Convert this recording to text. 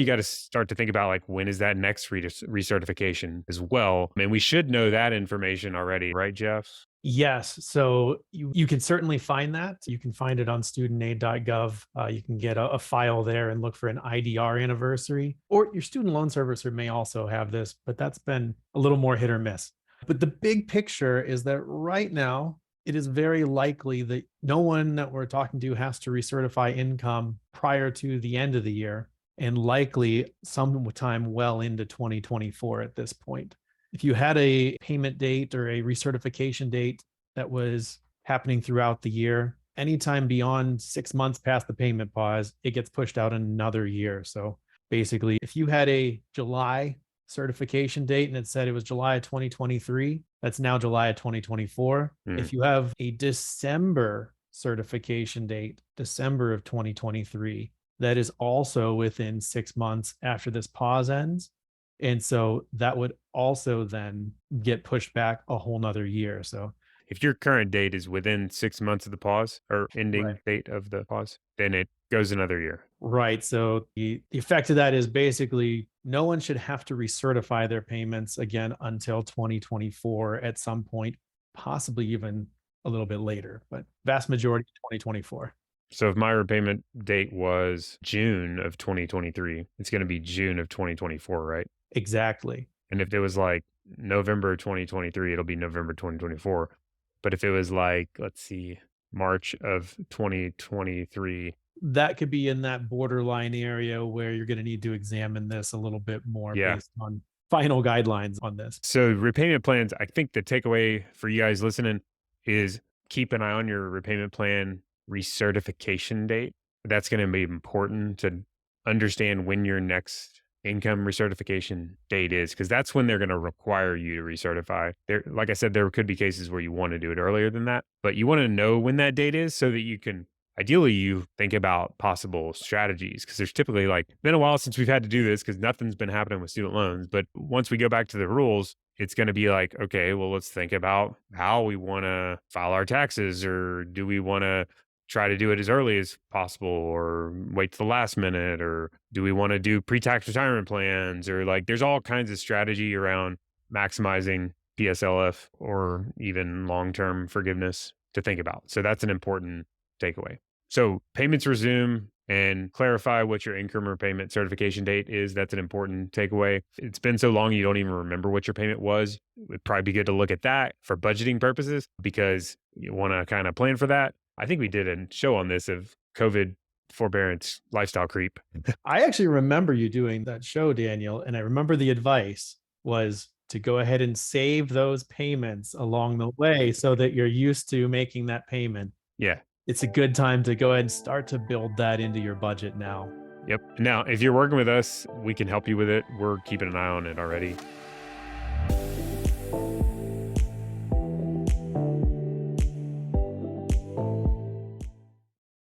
You got to start to think about like, when is that next recertification as well? I mean, we should know that information already, right, Jeff? Yes. So you can certainly find that. You can find it on studentaid.gov. You can get a file there and look for an IDR anniversary, or your student loan servicer may also have this, but that's been a little more hit or miss. But the big picture is that right now, it is very likely that no one that we're talking to has to recertify income prior to the end of the year, and likely sometime well into 2024 at this point. If you had a payment date or a recertification date that was happening throughout the year, anytime beyond 6 months past the payment pause, it gets pushed out another year. So basically, if you had a July certification date and it said it was July of 2023, that's now July of 2024. Mm. If you have a December certification date, December of 2023, that is also within 6 months after this pause ends. And so that would also then get pushed back a whole nother year. So, If your current date is within 6 months of the pause or right. ending date of the pause, then it goes another year. Right. So the effect of that is basically no one should have to recertify their payments again until 2024 at some point, possibly even a little bit later, but vast majority 2024. So if my repayment date was June of 2023, it's going to be June of 2024, right? Exactly. And if it was like November 2023, it'll be November 2024. But if it was like, let's see, March of 2023, That could be in that borderline area where you're going to need to examine this a little bit more yeah. based on final guidelines on this. So repayment plans, I think the takeaway for you guys listening is keep an eye on your repayment plan recertification date. That's going to be important to understand when your next income recertification date is, because that's when they're going to require you to recertify. There, like I said, there could be cases where you want to do it earlier than that, but you want to know when that date is so that you can ideally you think about possible strategies, because there's typically like been a while since we've had to do this because nothing's been happening with student loans. But once we go back to the rules, it's going to be like, okay, well, let's think about how we want to file our taxes, or do we want to try to do it as early as possible or wait to the last minute, or do we want to do pre-tax retirement plans, or like there's all kinds of strategy around maximizing PSLF or even long-term forgiveness to think about. So that's an important takeaway. So payments resume and clarify what your income repayment certification date is. That's an important takeaway. It's been so long you don't even remember what your payment was. It would probably be good to look at that for budgeting purposes because you want to kind of plan for that. I think we did a show on this of COVID forbearance lifestyle creep. I actually remember you doing that show, Daniel, and I remember the advice was to go ahead and save those payments along the way so that you're used to making that payment. Yeah. It's a good time to go ahead and start to build that into your budget now. Yep. Now, if you're working with us, we can help you with it. We're keeping an eye on it already.